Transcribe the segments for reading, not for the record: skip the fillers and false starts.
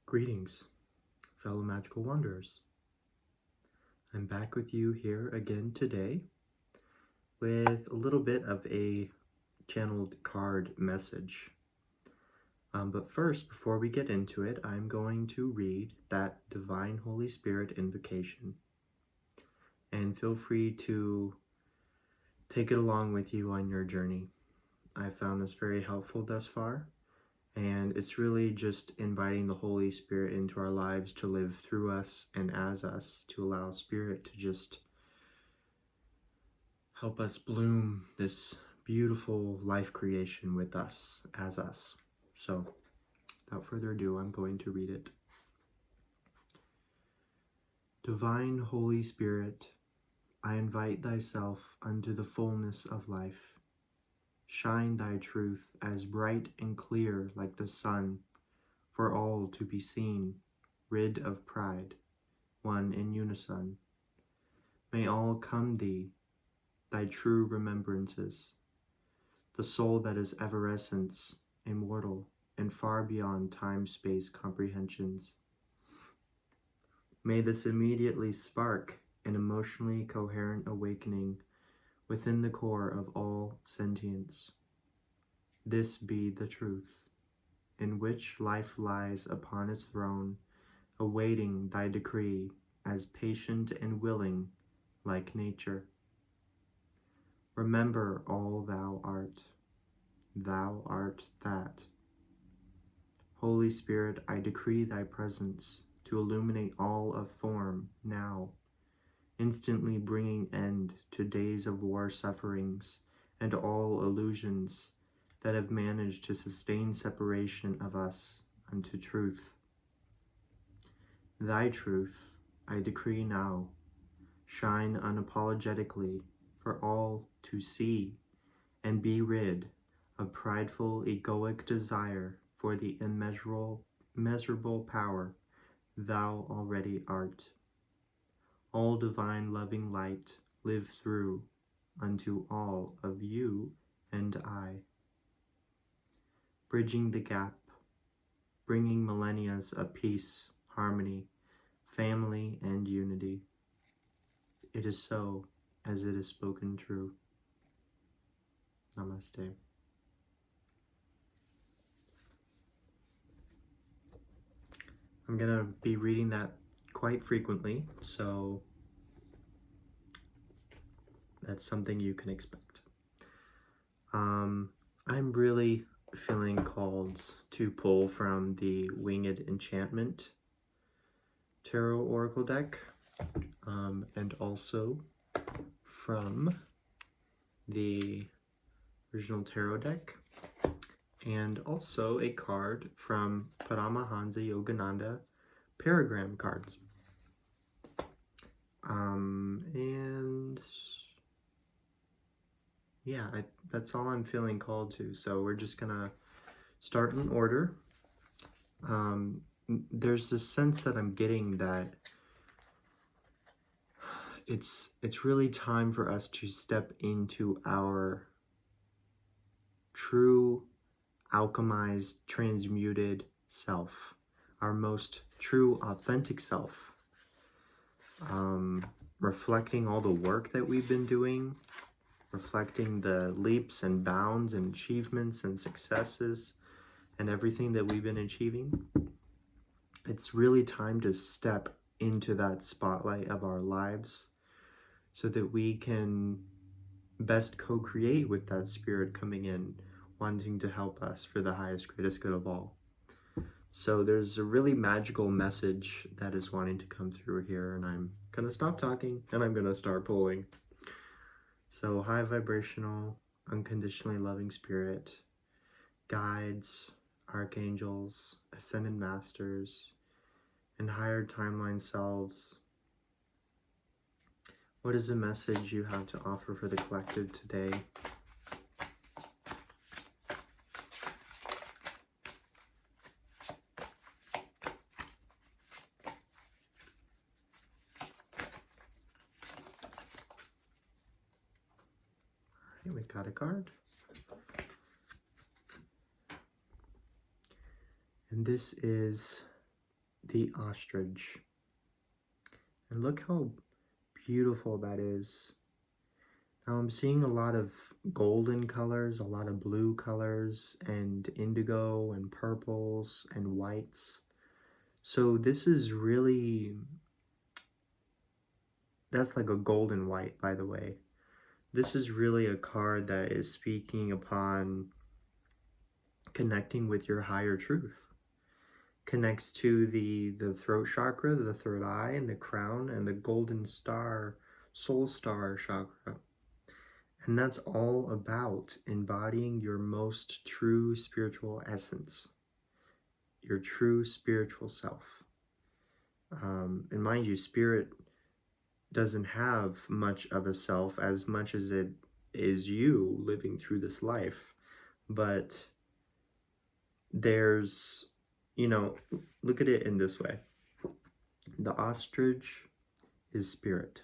Greetings, fellow magical wanderers. I'm back with you here again today with a little bit of a channeled card message. But first, before we get into it, I'm going to read that Divine Holy Spirit invocation. And feel free to take it along with you on your journey. I found this very helpful thus far. And it's really just inviting the Holy Spirit into our lives to live through us and as us, to allow Spirit to just help us bloom this beautiful life creation with us, as us. So, without further ado, I'm going to read it. Divine Holy Spirit, I invite thyself unto the fullness of life. Shine thy truth as bright and clear like the sun, for all to be seen, rid of pride, one in unison. May all come thee, thy true remembrances, the soul that is evanescence, immortal, and far beyond time-space comprehensions. May this immediately spark an emotionally coherent awakening within the core of all sentience. This be the truth, in which life lies upon its throne, awaiting thy decree as patient and willing like nature. Remember all thou art that. Holy Spirit, I decree thy presence to illuminate all of form now, instantly bringing end to days of war sufferings and all illusions that have managed to sustain separation of us unto truth. Thy truth, I decree now, shine unapologetically for all to see and be rid of prideful egoic desire for the immeasurable power thou already art. All divine loving light live through unto all of you and I, bridging the gap, bringing millennias of peace, harmony, family, and unity. It is so as it is spoken true. Namaste. I'm going to be reading that quite frequently, so that's something you can expect. I'm really feeling called to pull from the Winged Enchantment Tarot Oracle deck, and also from the original tarot deck, and also a card from Paramahansa Yogananda Paragram cards. And yeah, that's all I'm feeling called to. So we're just gonna start in order. There's this sense that I'm getting that it's really time for us to step into our true, alchemized, transmuted self, our most true, authentic self. Reflecting all the work that we've been doing, reflecting the leaps and bounds and achievements and successes and everything that we've been achieving. It's really time to step into that spotlight of our lives so that we can best co-create with that spirit coming in, wanting to help us for the highest, greatest good of all. So there's a really magical message that is wanting to come through here, and I'm gonna stop talking and I'm gonna start pulling. So high vibrational, unconditionally loving spirit, guides, archangels, ascended masters, and higher timeline selves, what is the message you have to offer for the collective today? We got a card. And this is the ostrich. And look how beautiful that is. Now I'm seeing a lot of golden colors, a lot of blue colors, and indigo and purples and whites. So this is really, that's like a golden white, by the way. This is really a card that is speaking upon connecting with your higher truth. Connects to the throat chakra, the third eye, and the crown, and the golden star, soul star chakra. And that's all about embodying your most true spiritual essence, your true spiritual self. And mind you, spirit doesn't have much of a self as much as it is you living through this life. But there's, you know, look at it in this way. The ostrich is spirit.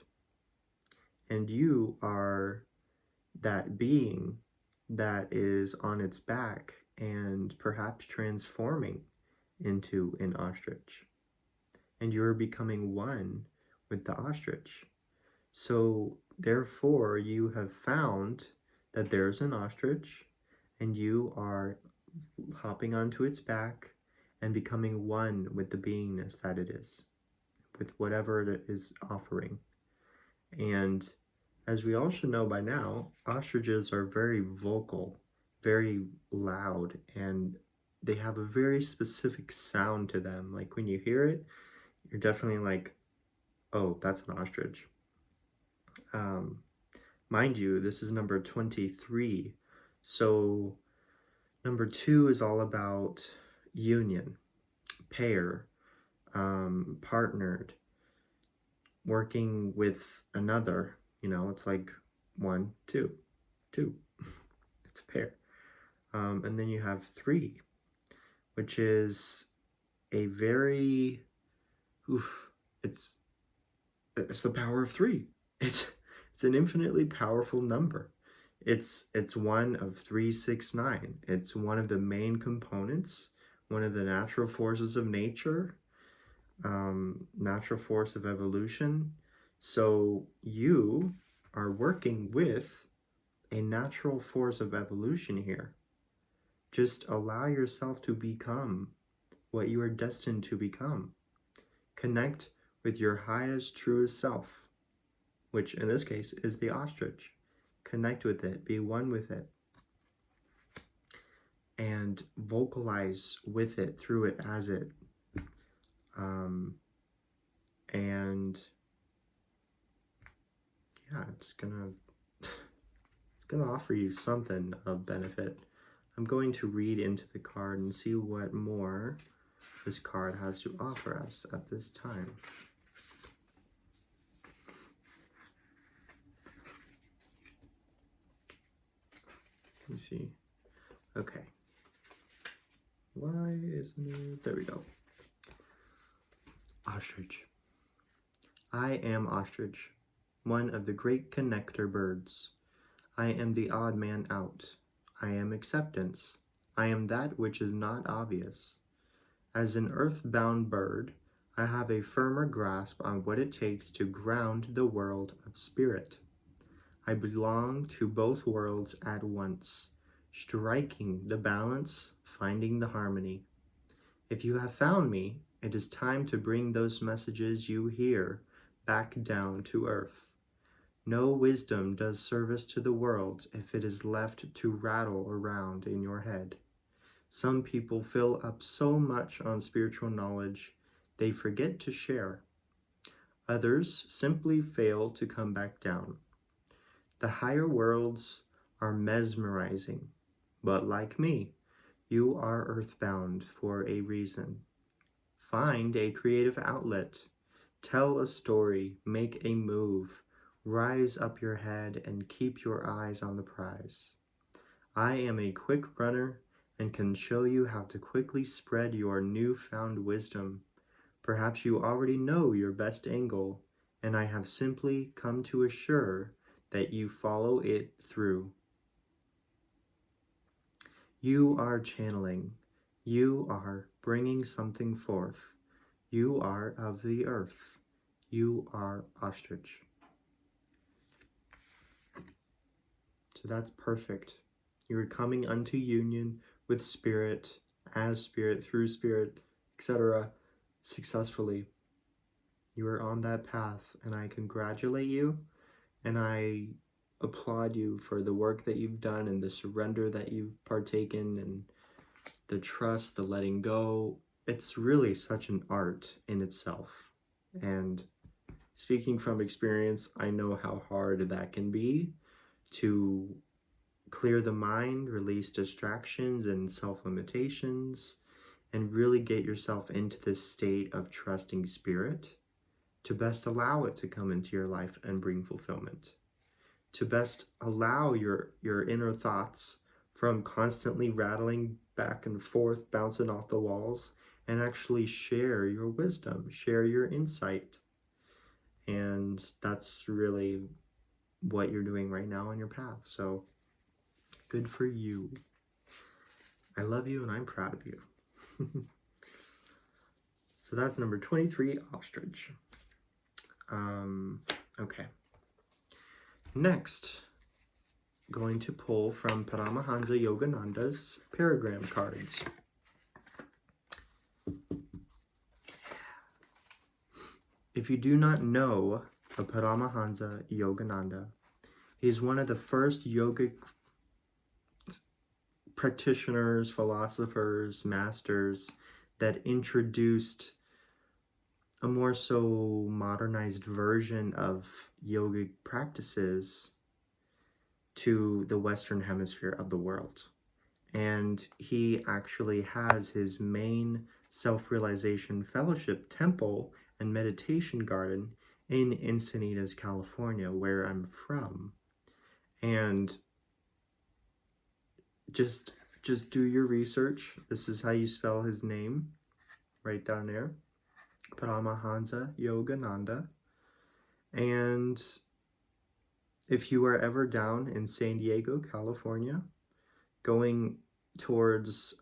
And you are that being that is on its back and perhaps transforming into an ostrich. And you're becoming one with the ostrich. So therefore you have found that there's an ostrich and you are hopping onto its back and becoming one with the beingness that it is, with whatever it is offering. And as we all should know by now, ostriches are very vocal, very loud, and they have a very specific sound to them. Like when you hear it, you're definitely like, oh, that's an ostrich. Mind you, this is number 23. So number 2 is all about union, pair, partnered, working with another. You know, it's like 1, 2, 2. It's a pair. And then you have 3, which is a very, it's the power of 3. It's an infinitely powerful number. It's one of 3, 6, 9. It's one of the main components, one of the natural forces of nature, natural force of evolution. So you are working with a natural force of evolution here. Just allow yourself to become what you are destined to become. Connect with your highest, truest self, which in this case is the ostrich. Connect with it, be one with it, and vocalize with it, through it, as it. And yeah, it's gonna offer you something of benefit. I'm going to read into the card and see what more this card has to offer us at this time. Let me see. Okay. Why isn't it? There we go. Ostrich. I am ostrich, one of the great connector birds. I am the odd man out. I am acceptance. I am that which is not obvious. As an earth-bound bird, I have a firmer grasp on what it takes to ground the world of spirit. I belong to both worlds at once, striking the balance, finding the harmony. If you have found me, it is time to bring those messages you hear back down to earth. No wisdom does service to the world if it is left to rattle around in your head. Some people fill up so much on spiritual knowledge, they forget to share. Others simply fail to come back down. The higher worlds are mesmerizing, but like me, you are earthbound for a reason. Find a creative outlet. Tell a story, make a move, rise up your head and keep your eyes on the prize. I am a quick runner and can show you how to quickly spread your newfound wisdom. Perhaps you already know your best angle, and I have simply come to assure that you follow it through. You are channeling. You are bringing something forth. You are of the earth. You are ostrich. So that's perfect. You are coming unto union with spirit, as spirit, through spirit, etc. successfully. You are on that path, and I congratulate you, and I applaud you for the work that you've done and the surrender that you've partaken and the trust, the letting go. It's really such an art in itself. And speaking from experience, I know how hard that can be to clear the mind, release distractions and self-limitations, and really get yourself into this state of trusting spirit to best allow it to come into your life and bring fulfillment. To best allow your inner thoughts from constantly rattling back and forth, bouncing off the walls, and actually share your wisdom, share your insight. And that's really what you're doing right now on your path. So good for you. I love you and I'm proud of you. So that's number 23, ostrich. Okay. Next, going to pull from Paramahansa Yogananda's paragram cards. If you do not know of Paramahansa Yogananda, he's one of the first yogic practitioners, philosophers, masters that introduced a more so modernized version of yogic practices to the Western hemisphere of the world. And he actually has his main self-realization fellowship temple and meditation garden in Encinitas, California, where I'm from. And just do your research. This is how you spell his name, right down there. Paramahansa Yogananda. And if you are ever down in San Diego, California, going towards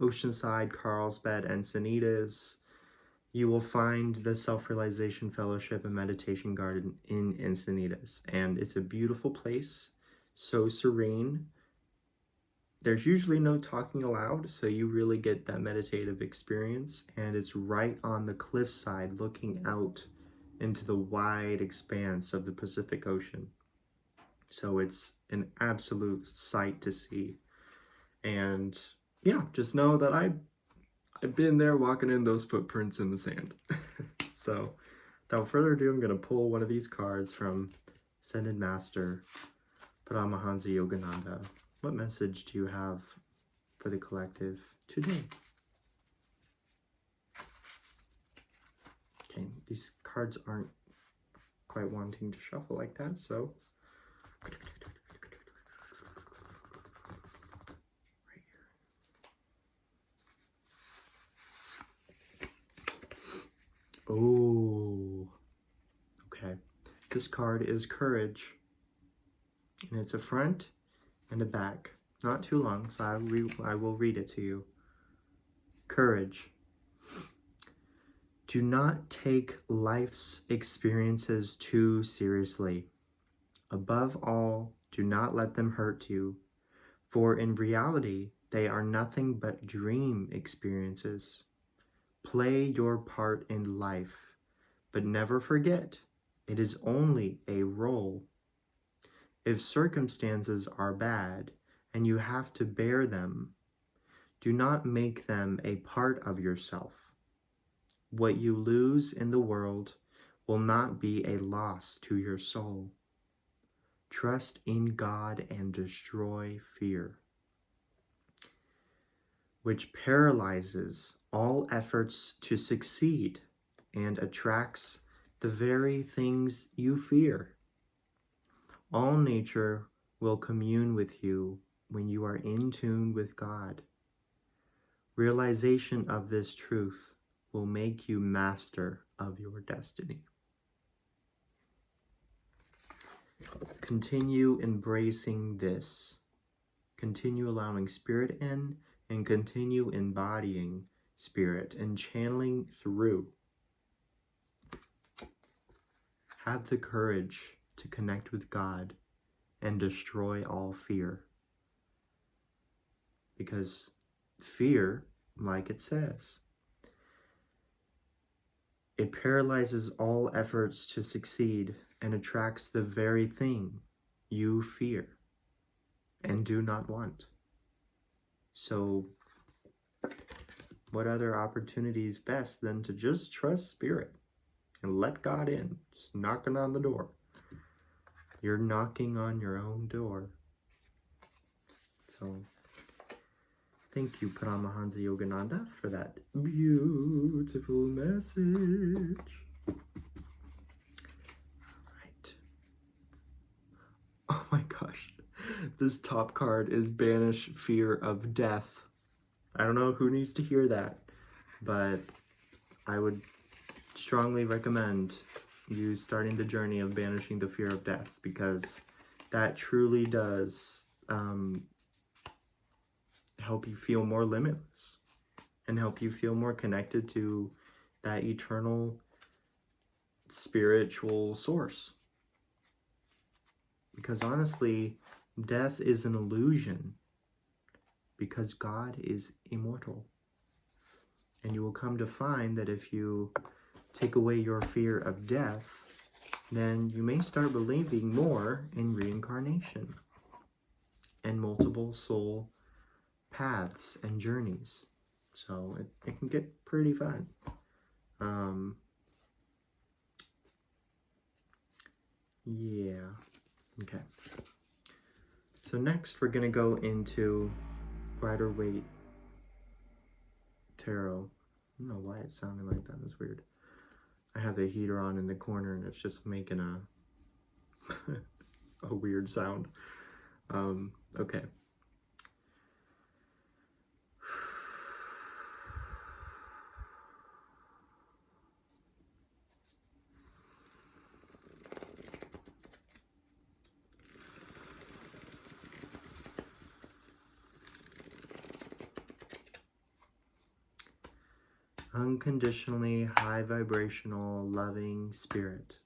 Oceanside, Carlsbad, Encinitas, you will find the Self-Realization Fellowship and Meditation Garden in Encinitas. And it's a beautiful place, so serene. There's usually no talking aloud, so you really get that meditative experience. And it's right on the cliffside looking out into the wide expanse of the Pacific Ocean. So it's an absolute sight to see. And yeah, just know that I've been there walking in those footprints in the sand. So without further ado, I'm going to pull one of these cards from Ascended Master Paramahansa Yogananda. What message do you have for the collective today? Okay, these cards aren't quite wanting to shuffle like that, so right here. Oh, okay. This card is Courage, and it's a front and a back. Not too long, so I will read it to you. Courage. Do not take life's experiences too seriously. Above all, do not let them hurt you, for in reality, they are nothing but dream experiences. Play your part in life, but never forget, it is only a role. If circumstances are bad and you have to bear them, do not make them a part of yourself. What you lose in the world will not be a loss to your soul. Trust in God and destroy fear, which paralyzes all efforts to succeed and attracts the very things you fear. All nature will commune with you when you are in tune with God. Realization of this truth will make you master of your destiny. Continue embracing this. Continue allowing spirit in and continue embodying Spirit and channeling through. Have the courage to connect with God and destroy all fear. Because fear, like it says, it paralyzes all efforts to succeed and attracts the very thing you fear and do not want. So what other opportunity is best than to just trust Spirit and let God in, just knocking on the door. You're knocking on your own door. So thank you, Paramahansa Yogananda, for that beautiful message. Right. Oh my gosh. This top card is Banish Fear of Death. I don't know who needs to hear that, but I would strongly recommend you starting the journey of banishing the fear of death, because that truly does help you feel more limitless and help you feel more connected to that eternal spiritual source. Because honestly, death is an illusion, because God is immortal. And you will come to find that if you take away your fear of death, then you may start believing more in reincarnation and multiple soul paths and journeys. So it can get pretty fun. Yeah. Okay. So next we're going to go into Rider Waite Tarot. I don't know why it sounded like that. That's weird. I have the heater on in the corner and it's just making a a weird sound. Okay. Unconditionally high vibrational loving spirit,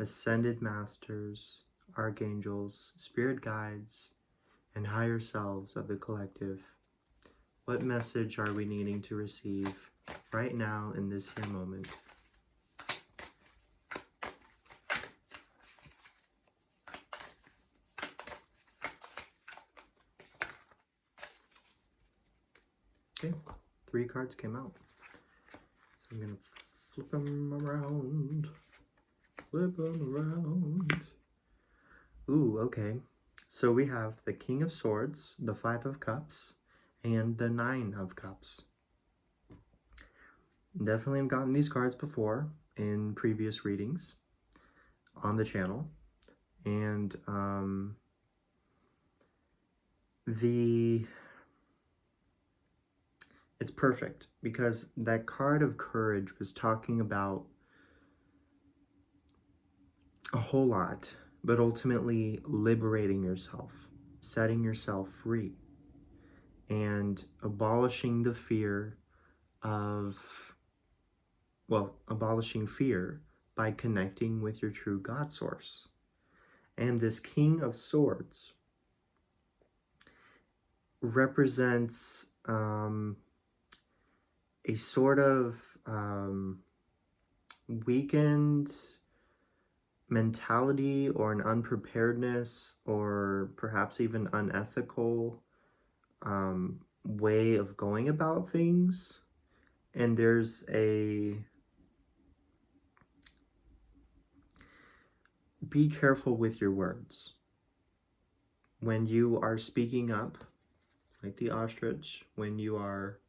ascended masters, archangels, spirit guides, and higher selves of the collective. What message are we needing to receive right now in this here moment? Okay, 3 cards came out. So I'm going to flip them around. Flip them around. Ooh, okay. So we have the King of Swords, the 5 of Cups, and the 9 of Cups. Definitely have gotten these cards before in previous readings on the channel. And it's perfect because that card of courage was talking about a whole lot, but ultimately liberating yourself, setting yourself free, and abolishing the fear of, well, abolishing fear by connecting with your true God source. And this King of Swords represents a sort of weakened mentality or an unpreparedness or perhaps even unethical way of going about things. And there's be careful with your words. When you are speaking up, like the ostrich, when you are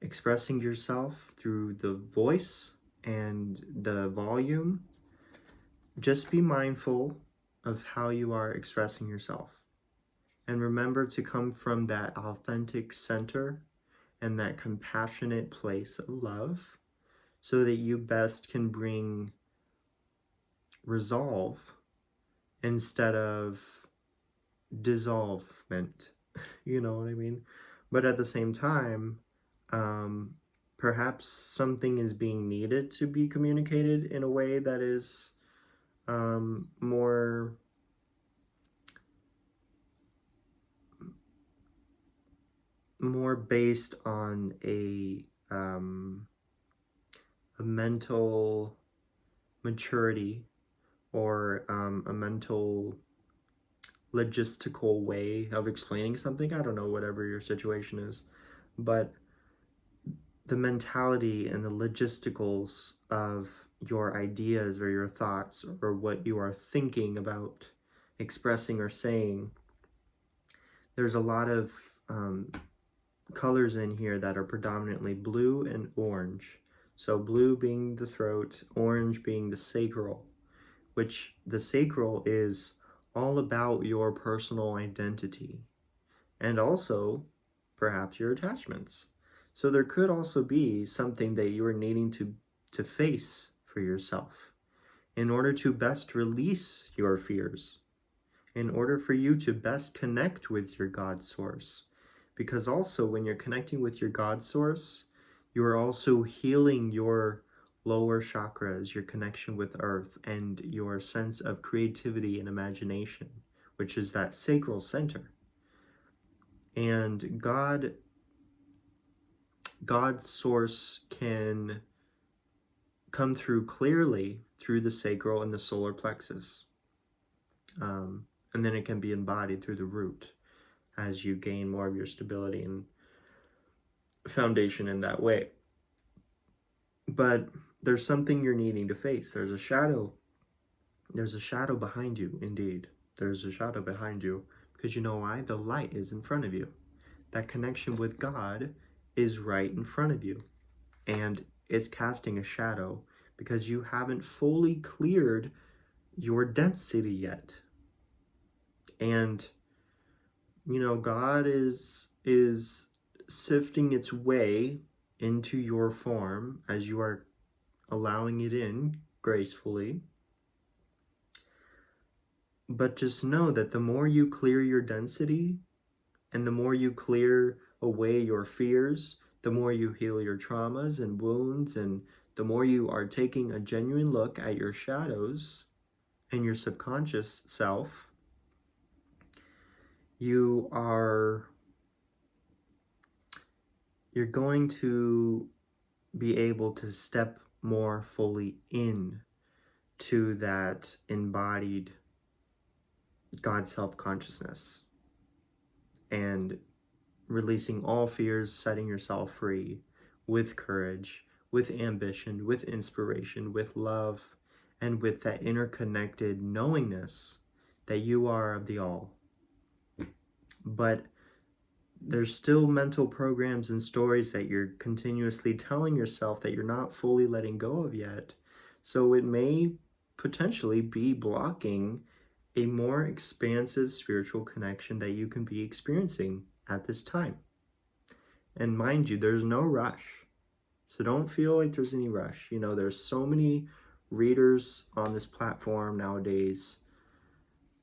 expressing yourself through the voice and the volume, just be mindful of how you are expressing yourself. And remember to come from that authentic center and that compassionate place of love so that you best can bring resolve instead of dissolvement. You know what I mean? But at the same time, Perhaps something is being needed to be communicated in a way that is more based on a mental maturity, or a mental logistical way of explaining something. I don't know, whatever your situation is, but the mentality and the logisticals of your ideas or your thoughts or what you are thinking about expressing or saying, there's a lot of colors in here that are predominantly blue and orange. So blue being the throat, orange being the sacral, which the sacral is all about your personal identity and also perhaps your attachments. So there could also be something that you are needing to face for yourself in order to best release your fears, in order for you to best connect with your God source. Because also when you're connecting with your God source, you are also healing your lower chakras, your connection with earth, and your sense of creativity and imagination, which is that sacral center. And God's source can come through clearly through the sacral and the solar plexus. And then it can be embodied through the root as you gain more of your stability and foundation in that way. But there's something you're needing to face. There's a shadow. There's a shadow behind you, indeed. There's a shadow behind you. Because you know why? The light is in front of you. That connection with God is right in front of you. And it's casting a shadow because you haven't fully cleared your density yet. And you know, God is sifting its way into your form as you are allowing it in gracefully. But just know that the more you clear your density and the more you clear away your fears, the more you heal your traumas and wounds, and the more you are taking a genuine look at your shadows and your subconscious self, you're going to be able to step more fully in to that embodied God self-consciousness and releasing all fears, setting yourself free with courage, with ambition, with inspiration, with love, and with that interconnected knowingness that you are of the all. But there's still mental programs and stories that you're continuously telling yourself that you're not fully letting go of yet. So it may potentially be blocking a more expansive spiritual connection that you can be experiencing at this time. And mind you, there's no rush. So don't feel like there's any rush. You know, there's so many readers on this platform nowadays,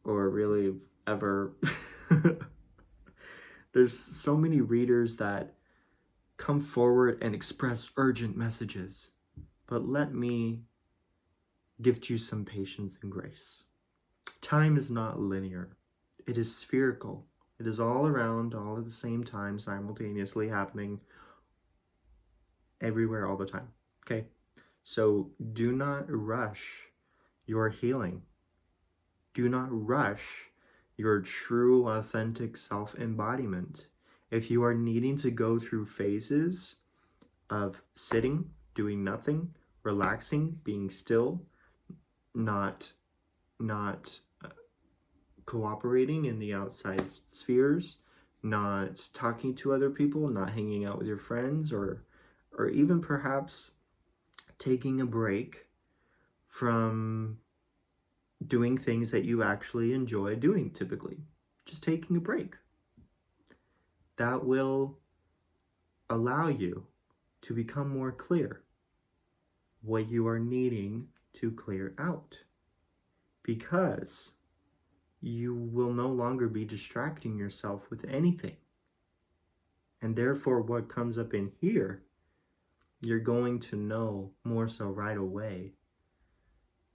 or really ever. There's so many readers that come forward and express urgent messages. But let me gift you some patience and grace. Time is not linear. It is spherical. It is all around, all at the same time, simultaneously happening everywhere all the time. Okay? So do not rush your healing. Do not rush your true, authentic self-embodiment. If you are needing to go through phases of sitting, doing nothing, relaxing, being still, not cooperating in the outside spheres, not talking to other people, not hanging out with your friends, or even perhaps taking a break from doing things that you actually enjoy doing typically. Just taking a break. That will allow you to become more clear what you are needing to clear out, because you will no longer be distracting yourself with anything. And therefore, what comes up in here, you're going to know more so right away.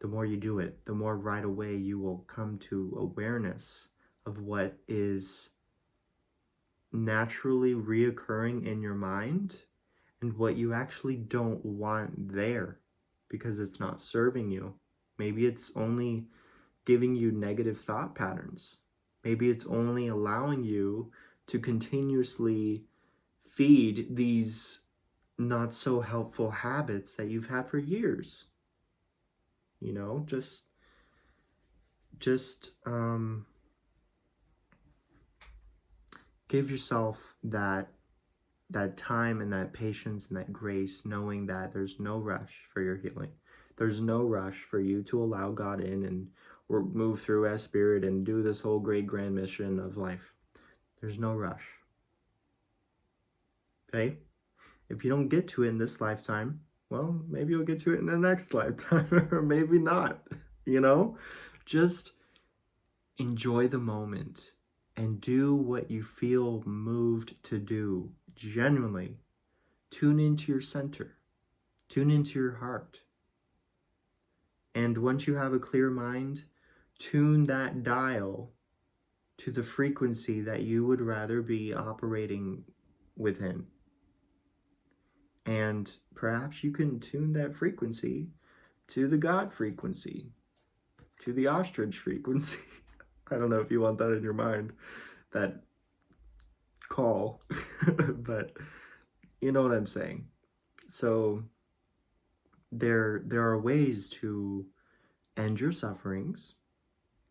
The more you do it, the more right away you will come to awareness of what is naturally reoccurring in your mind and what you actually don't want there because it's not serving you. Maybe it's only giving you negative thought patterns. Maybe it's only allowing you to continuously feed these not so helpful habits that you've had for years. You know, just give yourself that time and that patience and that grace, knowing that there's no rush for your healing. There's no rush for you to allow God in and or move through as spirit and do this whole great grand mission of life. There's no rush. Okay? If you don't get to it in this lifetime, well, maybe you'll get to it in the next lifetime, or maybe not. You know? Just enjoy the moment and do what you feel moved to do. Genuinely. Tune into your center. Tune into your heart. And once you have a clear mind, tune that dial to the frequency that you would rather be operating within. And perhaps you can tune that frequency to the God frequency, to the ostrich frequency. I don't know if you want that in your mind, that call, but you know what I'm saying. So there are ways to end your sufferings,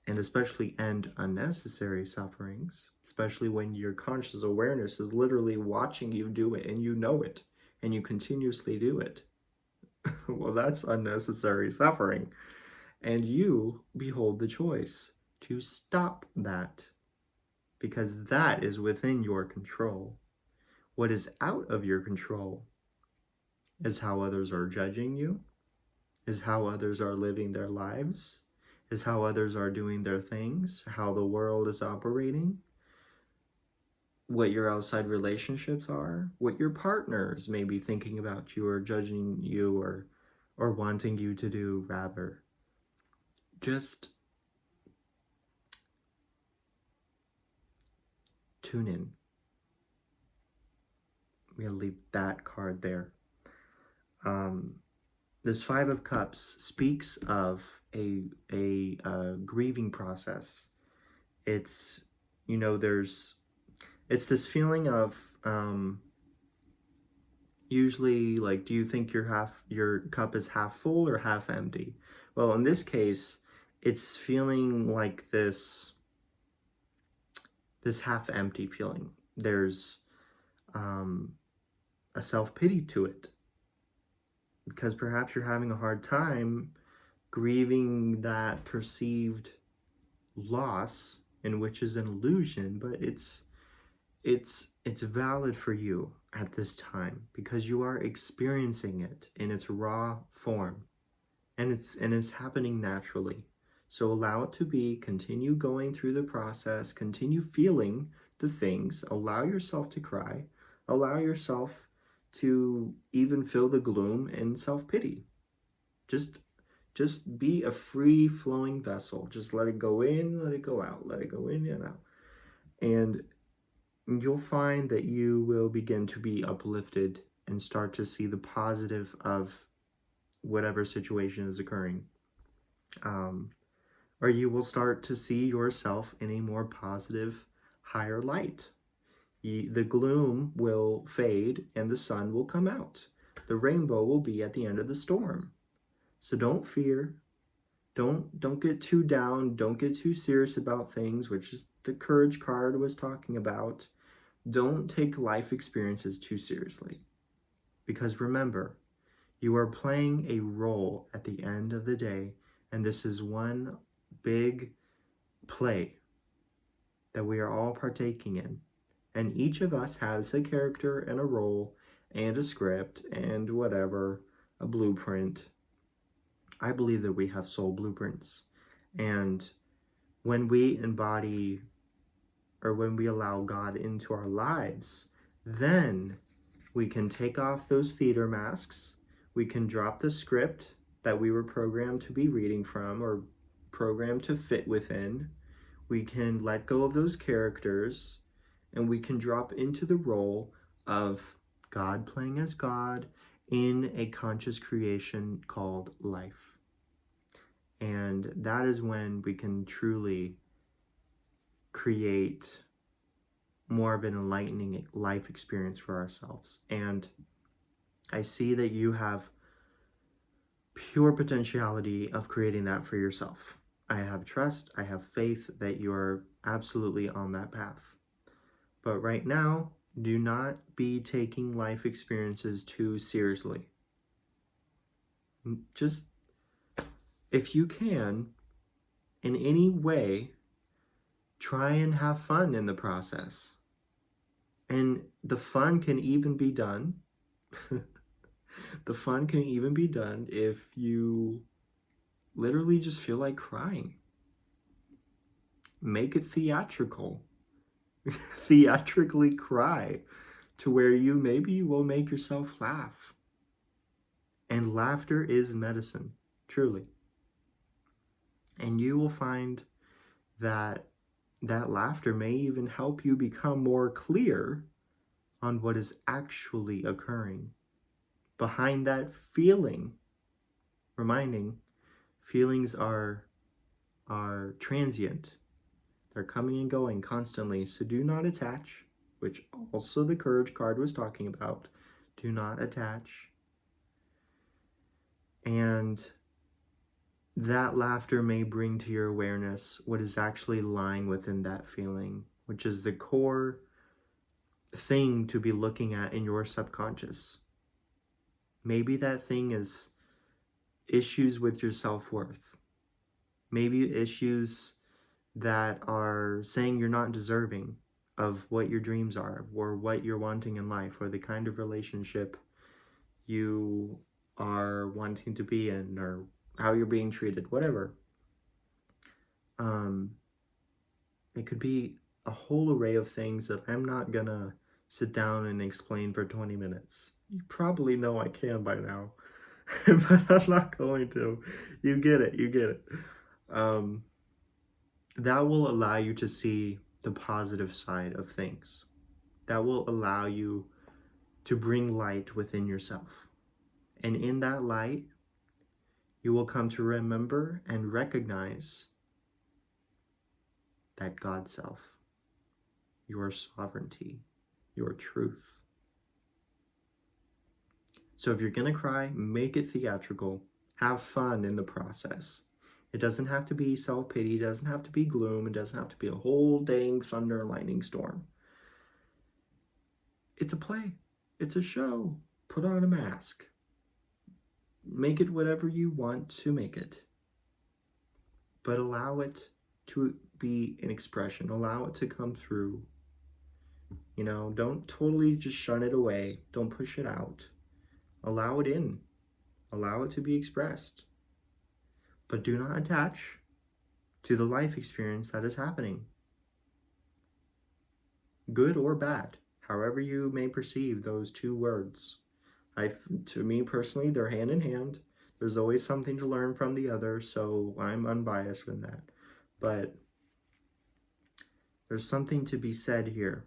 and especially end unnecessary sufferings, especially when your conscious awareness is literally watching you do it and you know it and you continuously do it. Well, that's unnecessary suffering. And you behold the choice to stop that, because that is within your control. What is out of your control is how others are judging you, is how others are living their lives, is how others are doing their things, how the world is operating, what your outside relationships are, what your partners may be thinking about you or judging you or wanting you to do, rather. Just tune in. I'm going to leave that card there. This Five of Cups speaks of a grieving process. It's, you know, it's this feeling of usually, like, do you think your cup is half full or half empty? Well, in this case, it's feeling like this half empty feeling. There's a self-pity to it, because perhaps you're having a hard time grieving that perceived loss, in which is an illusion, but it's valid for you at this time because you are experiencing it in its raw form, and it's happening naturally. So allow it to be, continue going through the process, continue feeling the things, allow yourself to cry, allow yourself to even feel the gloom and self-pity. Just be a free-flowing vessel. Just let it go in, let it go out, let it go in and out. And you'll find that you will begin to be uplifted and start to see the positive of whatever situation is occurring. Or you will start to see yourself in a more positive, higher light. The gloom will fade and the sun will come out. The rainbow will be at the end of the storm. So don't fear. Don't get too down. Don't get too serious about things, which is the courage card was talking about. Don't take life experiences too seriously. Because remember, you are playing a role at the end of the day, and this is one big play that we are all partaking in. And each of us has a character and a role and a script and whatever, a blueprint. I believe that we have soul blueprints. And when we embody, or when we allow God into our lives, Then we can take off those theater masks. We can drop the script that we were programmed to be reading from or programmed to fit within. We can let go of those characters and we can drop into the role of God playing as God in a conscious creation called life. And that is when we can truly create more of an enlightening life experience for ourselves. And I see that you have pure potentiality of creating that for yourself. I have trust, I have faith that you are absolutely on that path. But right now, do not be taking life experiences too seriously. Just, if you can, in any way, try and have fun in the process. And the fun can even be done. The fun can even be done if you literally just feel like crying. Make it theatrical. Theatrically cry to where you maybe will make yourself laugh. And laughter is medicine, truly. And you will find that that laughter may even help you become more clear on what is actually occurring behind that feeling. Reminding, feelings are transient. They're coming and going constantly, so do not attach, which also the courage card was talking about. Do not attach. And that laughter may bring to your awareness what is actually lying within that feeling, which is the core thing to be looking at in your subconscious. Maybe that thing is issues with your self-worth. Maybe issues that are saying you're not deserving of what your dreams are or what you're wanting in life or the kind of relationship you are wanting to be in or how you're being treated, whatever. It could be a whole array of things that I'm not gonna sit down and explain for 20 minutes. You probably know I can by now, but I'm not going to. You get it, you get it. That will allow you to see the positive side of things. That will allow you to bring light within yourself. And in that light, you will come to remember and recognize that God self, your sovereignty, your truth. So if you're going to cry, make it theatrical. Have fun in the process. It doesn't have to be self-pity. It doesn't have to be gloom. It doesn't have to be a whole dang thunder and lightning storm. It's a play. It's a show. Put on a mask. Make it whatever you want to make it. But allow it to be an expression. Allow it to come through. You know, don't totally just shun it away. Don't push it out. Allow it in. Allow it to be expressed. But do not attach to the life experience that is happening. Good or bad, however you may perceive those two words. To me personally, they're hand in hand. There's always something to learn from the other, so I'm unbiased in that. But there's something to be said here.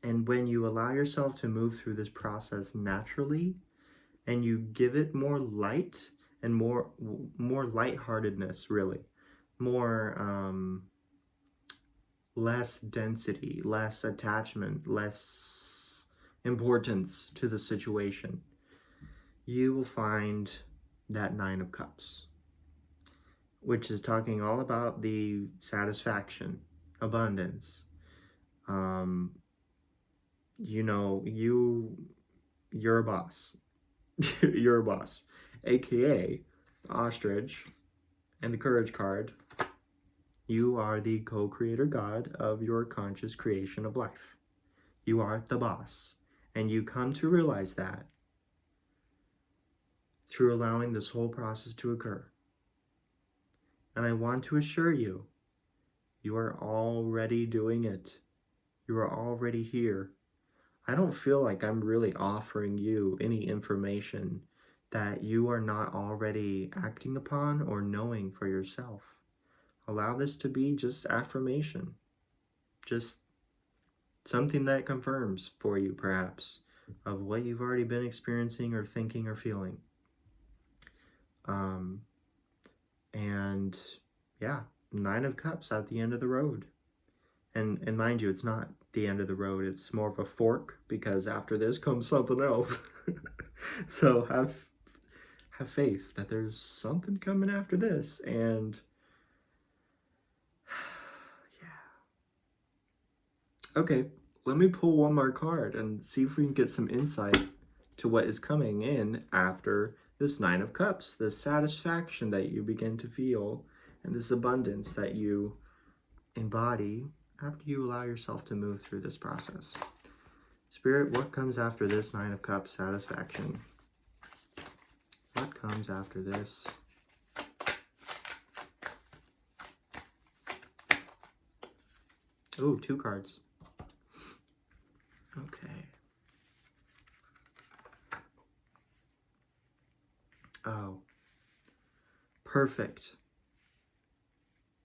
And when you allow yourself to move through this process naturally, and you give it more light and more lightheartedness, really, more less density, less attachment, less importance to the situation, you will find that Nine of Cups, which is talking all about the satisfaction, abundance. You know, you're a boss. You're a boss, aka ostrich and the courage card. You are the co-creator God of your conscious creation of life. You are the boss, and you come to realize that through allowing this whole process to occur. And I want to assure you, you are already doing it. You are already here. I don't feel like I'm really offering you any information that you are not already acting upon or knowing for yourself. Allow this to be just affirmation, just something that confirms for you, perhaps, of what you've already been experiencing or thinking or feeling. Um, and yeah, 9 of Cups at the end of the road. And mind you, it's not the end of the road. It's more of a fork, because after this comes something else. So have faith that there's something coming after this. And yeah. Okay, let me pull one more card and see if we can get some insight to what is coming in after this 9 of Cups, the satisfaction that you begin to feel, and this abundance that you embody after you allow yourself to move through this process. Spirit, what comes after this 9 of Cups satisfaction? What comes after this? Oh, 2 cards. Okay. Oh. Perfect.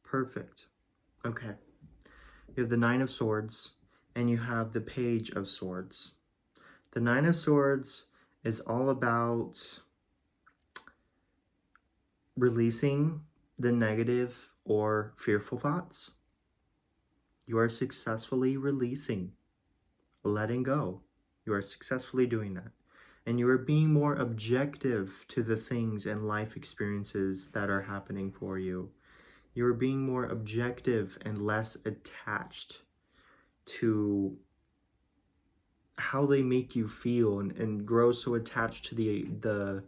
Perfect. Okay. You have the 9 of Swords, and you have the Page of Swords. The 9 of Swords is all about releasing the negative or fearful thoughts. You are successfully releasing, letting go. You are successfully doing that. And you are being more objective to the things and life experiences that are happening for you. You are being more objective and less attached to how they make you feel, and grow so attached to the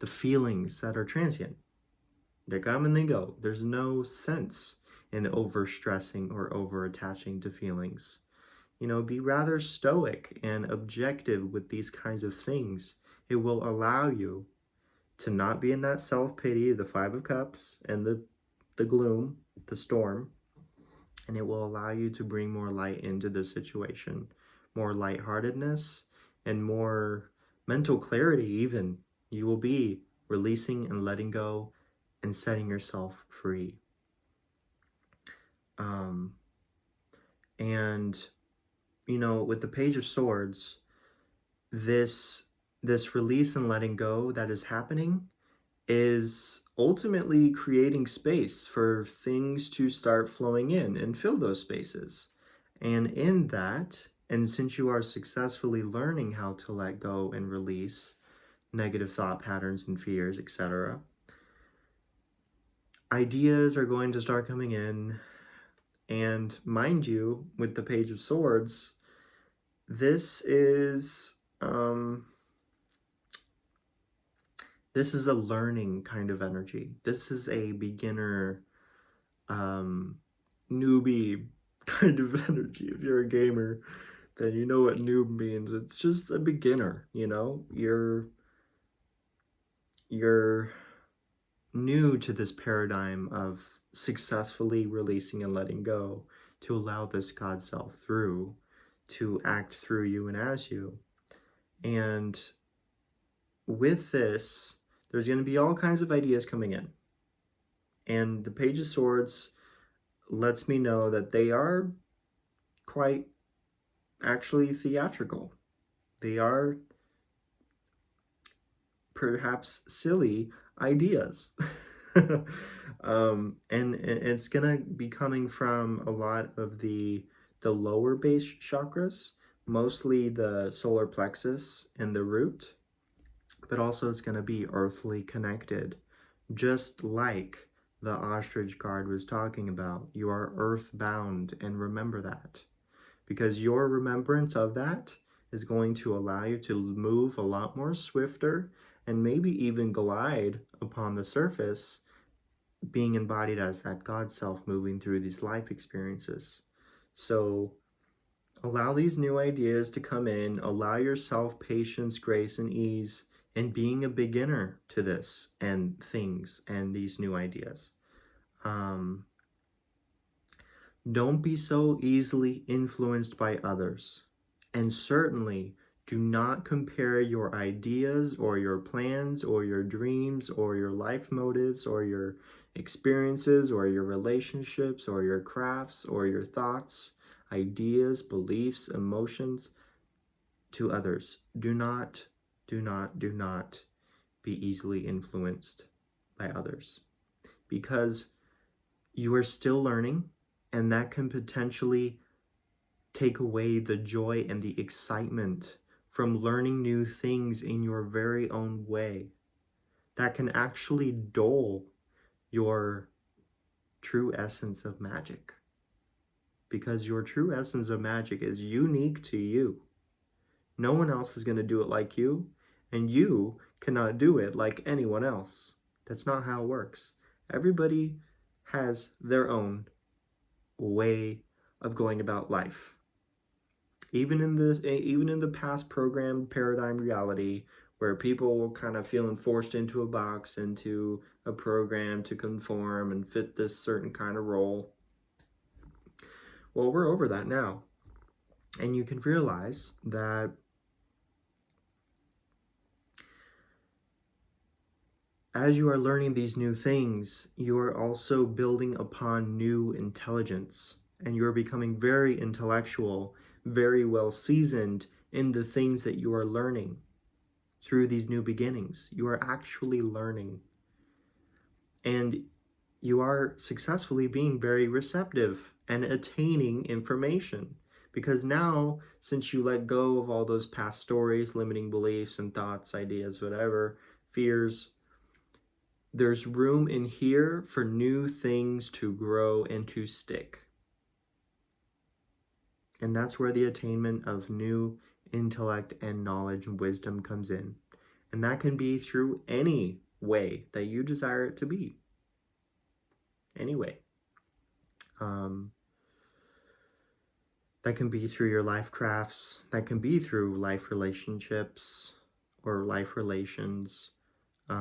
feelings that are transient. They come and they go. There's no sense in overstressing or over-attaching to feelings. You know, be rather stoic and objective with these kinds of things. It will allow you to not be in that self-pity, the 5 of Cups, and the gloom, the storm. And it will allow you to bring more light into the situation, more lightheartedness, and more mental clarity even. You will be releasing and letting go and setting yourself free. And, you know, with the Page of Swords, this release and letting go that is happening is ultimately creating space for things to start flowing in and fill those spaces. And in that, and since you are successfully learning how to let go and release negative thought patterns and fears, etc., ideas are going to start coming in. And mind you, with the Page of Swords, this is a learning kind of energy. This is a beginner, newbie kind of energy. If you're a gamer, then you know what noob means. It's just a beginner, you know? You're new to this paradigm of successfully releasing and letting go to allow this God self through, to act through you and as you. And with this, there's going to be all kinds of ideas coming in. And the Page of Swords lets me know that they are quite actually theatrical. They are perhaps silly ideas. And it's gonna be coming from a lot of the lower base chakras, mostly the solar plexus and the root, but also it's gonna be earthly connected, just like the ostrich card was talking about. You are earthbound, and remember that, because your remembrance of that is going to allow you to move a lot more swifter and maybe even glide upon the surface, being embodied as that God self moving through these life experiences. So allow these new ideas to come in, allow yourself patience, grace, and ease, and being a beginner to this and things and these new ideas. Don't be so easily influenced by others. And certainly do not compare your ideas or your plans or your dreams or your life motives or your experiences or your relationships or your crafts or your thoughts, ideas, beliefs, emotions to others. Do not be easily influenced by others, because you are still learning, and that can potentially take away the joy and the excitement from learning new things in your very own way. That can actually dull your true essence of magic, because your true essence of magic is unique to you. No one else is going to do it like you, and you cannot do it like anyone else. That's not how it works. Everybody has their own way of going about life. Even in the past programmed paradigm reality, where people kind of feeling forced into a box, into a program to conform and fit this certain kind of role. Well, we're over that now. And you can realize that as you are learning these new things, you are also building upon new intelligence, and you are becoming very intellectual, very well seasoned in the things that you are learning through these new beginnings. You are actually learning, and you are successfully being very receptive and attaining information, because now, since you let go of all those past stories, limiting beliefs and thoughts, ideas, whatever, fears, there's room in here for new things to grow and to stick. And that's where the attainment of new intellect and knowledge and wisdom comes in. And that can be through any way that you desire it to be. Anyway. That can be through your life crafts. That can be through life relationships or life relations. It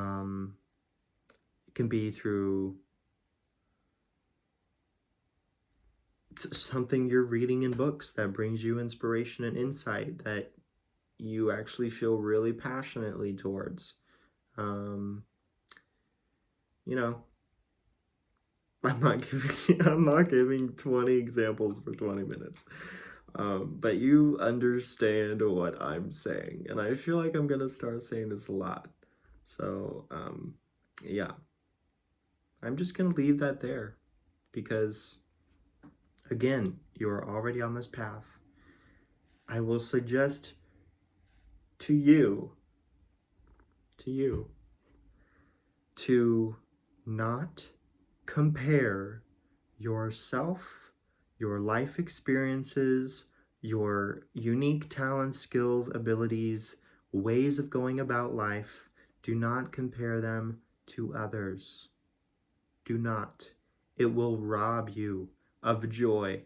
can be through something you're reading in books that brings you inspiration and insight that you actually feel really passionately towards. You know, I'm not giving 20 examples for 20 minutes. But you understand what I'm saying, and I feel like I'm gonna start saying this a lot. So, yeah, I'm just gonna leave that there, because, again, you are already on this path. I will suggest to you to not compare yourself, your life experiences, your unique talents, skills, abilities, ways of going about life. Do not compare them to others. Do not. It will rob you of joy,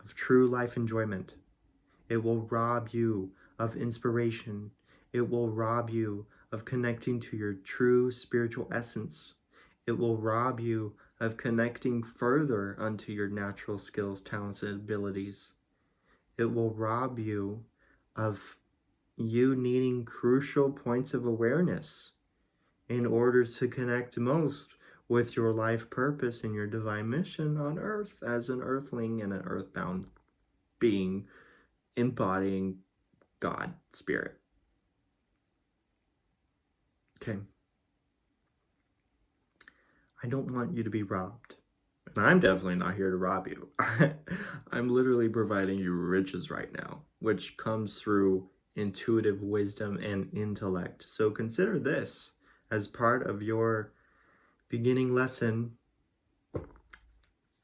of true life enjoyment. It will rob you of inspiration. It will rob you of connecting to your true spiritual essence. It will rob you of connecting further unto your natural skills, talents, and abilities. It will rob you of you needing crucial points of awareness in order to connect most with your life purpose and your divine mission on earth as an earthling and an earthbound being embodying God, Spirit. Okay. I don't want you to be robbed. And I'm definitely not here to rob you. I'm literally providing you riches right now, which comes through intuitive wisdom and intellect. So consider this as part of your beginning lesson,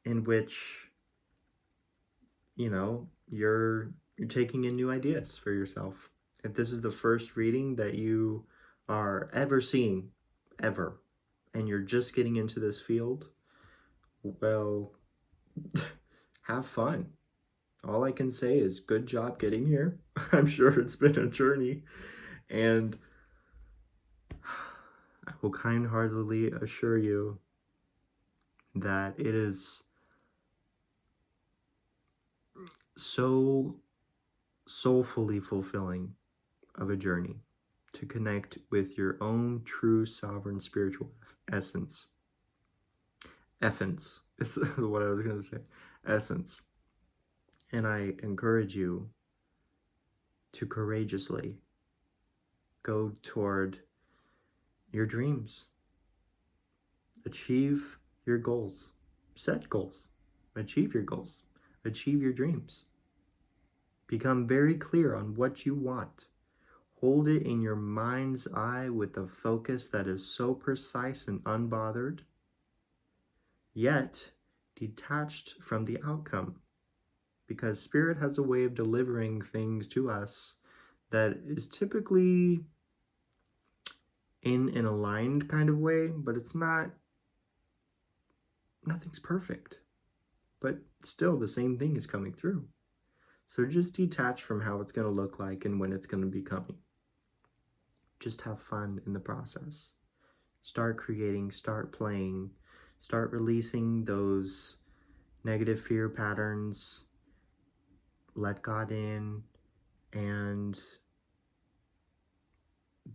in which, you're taking in new ideas for yourself. If this is the first reading that you are ever seeing, ever, and you're just getting into this field, well, have fun. All I can say is good job getting here. I'm sure it's been a journey, and I will kind-heartedly assure you that it is so soulfully fulfilling of a journey to connect with your own true sovereign spiritual essence. Essence is what I was going to say. Essence. And I encourage you to courageously go toward your dreams. Achieve your goals. Set goals. Achieve your goals. Achieve your dreams. Become very clear on what you want. Hold it in your mind's eye with a focus that is so precise and unbothered, yet detached from the outcome. Because Spirit has a way of delivering things to us that is typically in an aligned kind of way, but it's not, nothing's perfect. But still the same thing is coming through. So just detach from how it's going to look like and when it's going to be coming. Just have fun in the process. Start creating, start playing, start releasing those negative fear patterns. Let God in and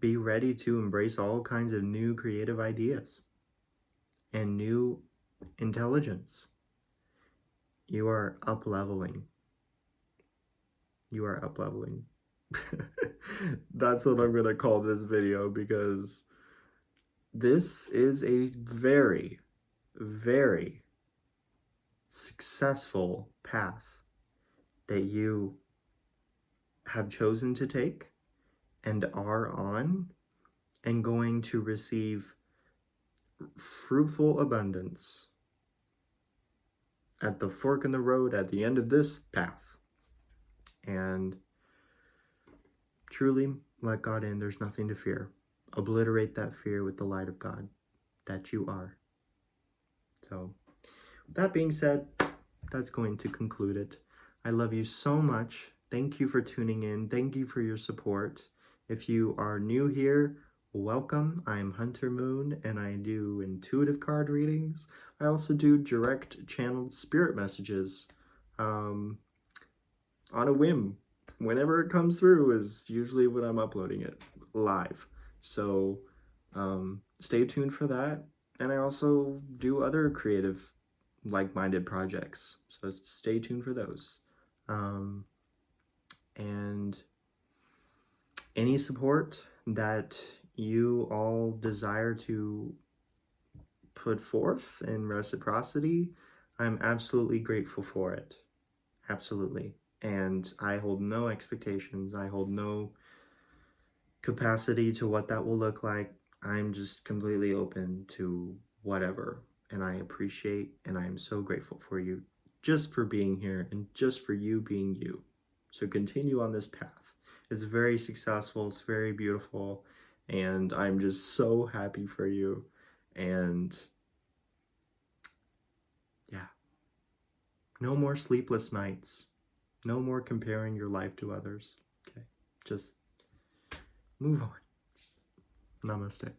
be ready to embrace all kinds of new creative ideas and new intelligence. You are up-leveling. You are up-leveling. That's what I'm going to call this video, because this is a very, very successful path that you have chosen to take and are on, and going to receive fruitful abundance at the fork in the road at the end of this path. And truly let God in. There's nothing to fear. Obliterate that fear with the light of God that you are. So with that being said, that's going to conclude it. I love you so much. Thank you for tuning in. Thank you for your support. If you are new here, welcome. I'm Hunter Moon, and I do intuitive card readings. I also do direct channeled spirit messages on a whim. Whenever it comes through is usually when I'm uploading it live. So stay tuned for that. And I also do other creative, like-minded projects. So stay tuned for those. And any support that you all desire to put forth in reciprocity, I'm absolutely grateful for it. Absolutely. And I hold no expectations. I hold no capacity to what that will look like. I'm just completely open to whatever. And I appreciate and I am so grateful for you just for being here and just for you being you. So continue on this path. It's very successful. It's very beautiful. And I'm just so happy for you. And yeah, no more sleepless nights. No more comparing your life to others. Okay, just move on. Namaste.